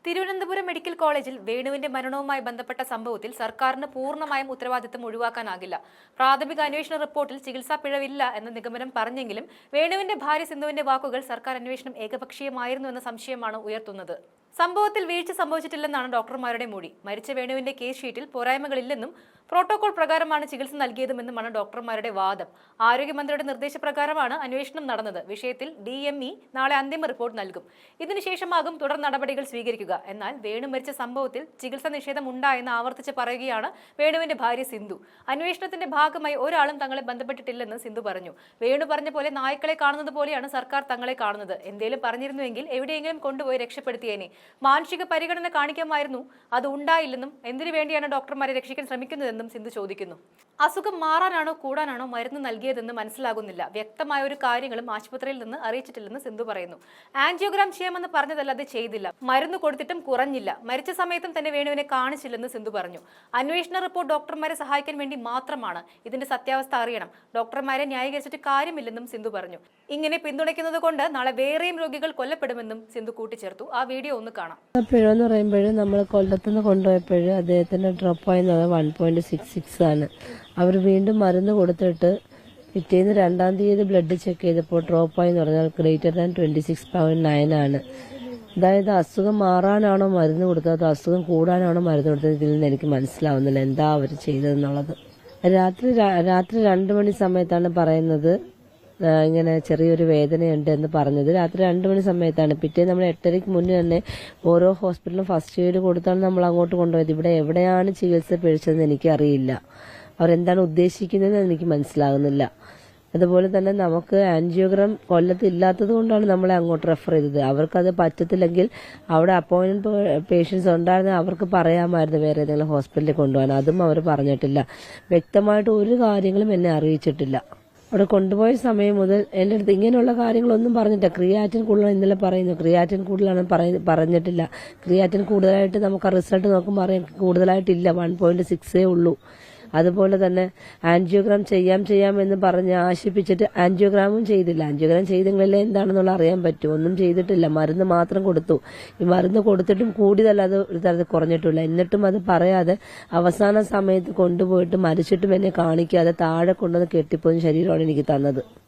Thiruvananthapuram medical കോളേജിൽ വേണുവിന്റെ മരണവുമായി ബന്ധപ്പെട്ട സംഭവത്തിൽ സർക്കാരിന് പൂർണ്ണമായും ഉത്തരവാദിത്തം ഒഴിവാക്കാനാകില്ല. പ്രാഥമിക അന്വേഷണ റിപ്പോർട്ടിൽ ചികിത്സാ പിഴവില്ല എന്ന നിഗമനം പറഞ്ഞെങ്കിലും വേണുവിന്റെ ഭാര്യ സിന്ധുവിന്റെ വാക്കുകൾ സർക്കാർ അന്വേഷണം ഏകപക്ഷീയമായിരുന്നു എന്ന സംശയമാണ് ഉയർത്തുന്നത്. സംഭവത്തിൽ വീഴ്ച സംഭവിച്ചിട്ടില്ലെന്നാണ് ഡോക്ടർമാരുടെ മൊഴി. മരിച്ച വേണുവിന്റെ കേസ് ഷീറ്റിൽ പോരായ്മകളില്ലെന്നും പ്രോട്ടോകോൾ പ്രകാരമാണ് ചികിത്സ നൽകിയതുമെന്നുമാണ് ഡോക്ടർമാരുടെ വാദം. ആരോഗ്യമന്ത്രിയുടെ നിർദ്ദേശപ്രകാരമാണ് അന്വേഷണം നടന്നത്. വിഷയത്തിൽ DME നാളെ അന്തിമ റിപ്പോർട്ട് നൽകും. ഇതിനുശേഷമാകും തുടർ നടപടികൾ സ്വീകരിക്കുക. എന്നാൽ വേണു മരിച്ച സംഭവത്തിൽ ചികിത്സാ നിഷേധം ഉണ്ടായെന്ന് ആവർത്തിച്ച് പറയുകയാണ് വേണുവിന്റെ ഭാര്യ സിന്ധു. അന്വേഷണത്തിന്റെ ഭാഗമായി ഒരാളും തങ്ങളെ ബന്ധപ്പെട്ടിട്ടില്ലെന്ന് സിന്ധു പറഞ്ഞു. വേണു പറഞ്ഞ പോലെ നായ്ക്കളെ കാണുന്നത് പോലെയാണ് സർക്കാർ തങ്ങളെ കാണുന്നത്. എന്തേലും പറഞ്ഞിരുന്നുവെങ്കിൽ എവിടെയെങ്കിലും കൊണ്ടുപോയി രക്ഷപ്പെടുത്തിയേനെ. മാനുഷിക പരിഗണന കാണിക്കാമായിരുന്നു. അത് ഉണ്ടായില്ലെന്നും എന്തിനു വേണ്ടിയാണ് ഡോക്ടർമാരെ രക്ഷിക്കാൻ ശ്രമിക്കുന്നതെന്നും സിന്ധു ചോദിക്കുന്നു. അസുഖം മാറാനാണോ കൂടാനാണോ മരുന്ന് നൽകിയതെന്ന് മനസ്സിലാകുന്നില്ല. വ്യക്തമായ ഒരു കാര്യങ്ങളും ആശുപത്രിയിൽ നിന്ന് അറിയിച്ചിട്ടില്ലെന്ന് സിന്ധു പറയുന്നു. ആൻജിയോഗ്രാം ചെയ്യാമെന്ന് പറഞ്ഞതല്ലാതെ ചെയ്തില്ല. മരുന്ന് കൊടുത്തിട്ടും കുറഞ്ഞില്ല. മരിച്ച സമയത്തും തന്നെ വേണുവിനെ കാണിച്ചില്ലെന്ന് സിന്ധു പറഞ്ഞു. അന്വേഷണ റിപ്പോർട്ട് ഡോക്ടർമാരെ സഹായിക്കാൻ വേണ്ടി മാത്രമാണ്. ഇതിന്റെ സത്യാവസ്ഥ അറിയണം. ഡോക്ടർമാരെ ന്യായീകരിച്ചിട്ട് കാര്യമില്ലെന്നും സിന്ധു പറഞ്ഞു. ഇങ്ങനെ പിന്തുണയ്ക്കുന്നത് കൊണ്ട് നാളെ വേറെയും രോഗികൾ കൊല്ലപ്പെടുമെന്നും സിന്ധു കൂട്ടിച്ചേർത്തു. ആ വീഡിയോ ഒന്ന് കാണാം. പിഴന്ന് പറയുമ്പോൾ നമ്മൾ കൊല്ലത്തുനിന്ന് കൊണ്ടുപോയപ്പോൾ അദ്ദേഹത്തിന്റെ ഡ്രോപ്പ് ആയെന്നത് 1.66 ആണ്. അവർ വീണ്ടും മരുന്ന് കൊടുത്തിട്ട് പിറ്റേന്ന് 2-ാം തീയതി ബ്ലഡ് ചെക്ക് ചെയ്തപ്പോൾ ഡ്രോപ്പായി എന്ന് പറഞ്ഞാൽ >26.9 ആണ്. അതായത് അസുഖം മാറാനാണോ മരുന്ന് കൊടുത്തത്, അതോ അസുഖം കൂടാനാണോ മരുന്ന് കൊടുത്തത്, ഇതിൽ നിന്ന് എനിക്ക് മനസ്സിലാവുന്നില്ല എന്താ അവർ ചെയ്തതെന്നുള്ളത്. രാത്രി 2 മണി സമയത്താണ് പറയുന്നത് ഇങ്ങനെ ചെറിയൊരു വേദനയുണ്ട് എന്ന് പറഞ്ഞത്. രാത്രി 2 മണി സമയത്താണ്. പിറ്റേ നമ്മൾ 8:30-ക്ക് മുന്നേ തന്നെ ഓരോ ഹോസ്പിറ്റലിലും ഫസ്റ്റ് എയ്ഡ് കൊടുത്താണ് നമ്മൾ അങ്ങോട്ട് കൊണ്ടുപോയത്. ഇവിടെ എവിടെയാണ് ചികിത്സ പിഴച്ചതെന്ന് എനിക്കറിയില്ല. അവരെന്താണ് ഉദ്ദേശിക്കുന്നതെന്ന് എനിക്ക് മനസ്സിലാകുന്നില്ല. അതുപോലെ തന്നെ നമുക്ക് ആൻജിയോഗ്രാം കൊല്ലത്ത് ഇല്ലാത്തത് കൊണ്ടാണ് നമ്മളെ അങ്ങോട്ട് റെഫർ ചെയ്തത്. അവർക്കത് പറ്റത്തില്ലെങ്കിൽ അവിടെ അപ്പോയിന്റ്മെന്റ് പേഷ്യൻസ് ഉണ്ടായിരുന്ന അവർക്ക് പറയാമായിരുന്നു വേറെ ഏതെങ്കിലും ഹോസ്പിറ്റലിൽ കൊണ്ടുപോകാൻ. അതും അവർ പറഞ്ഞിട്ടില്ല. വ്യക്തമായിട്ട് ഒരു കാര്യങ്ങളും എന്നെ അറിയിച്ചിട്ടില്ല. അവിടെ കൊണ്ടുപോയ സമയം മുതൽ എൻ്റെ അടുത്ത് ഇങ്ങനെയുള്ള കാര്യങ്ങളൊന്നും പറഞ്ഞിട്ടില്ല. ക്രിയാറ്റിൻ കൂടുതലാണ് ഇന്നലെ പറയുന്നു. ക്രിയാറ്റിൻ കൂടുതലാണ് പറഞ്ഞിട്ടില്ല. ക്രിയാറ്റിൻ കൂടുതലായിട്ട് നമുക്ക് ആ റിസൾട്ട് നോക്കുമ്പോൾ അറിയാം കൂടുതലായിട്ടില്ല, 1.6 ഉള്ളൂ. അതുപോലെ തന്നെ ആൻജിയോഗ്രാം ചെയ്യാം എന്ന് പറഞ്ഞ് ആശിപ്പിച്ചിട്ട് ആൻജിയോഗ്രാമും ചെയ്തില്ല. ആൻജിയോഗ്രാം ചെയ്തെങ്കിലല്ലേ എന്താണെന്നുള്ള അറിയാൻ പറ്റും. ഒന്നും ചെയ്തിട്ടില്ല. മരുന്ന് മാത്രം കൊടുത്തു. ഈ മരുന്ന് കൊടുത്തിട്ടും കൂടിയതല്ല, അത് ഒരു തരത്തിൽ കുറഞ്ഞിട്ടില്ല. എന്നിട്ടും അത് പറയാതെ അവസാന സമയത്ത് കൊണ്ടുപോയിട്ട് മരിച്ചിട്ടും എന്നെ കാണിക്കാതെ താഴെ കൊണ്ടുവന്ന് കെട്ടിപ്പോകുന്ന ശരീരമാണ് എനിക്ക് തന്നത്.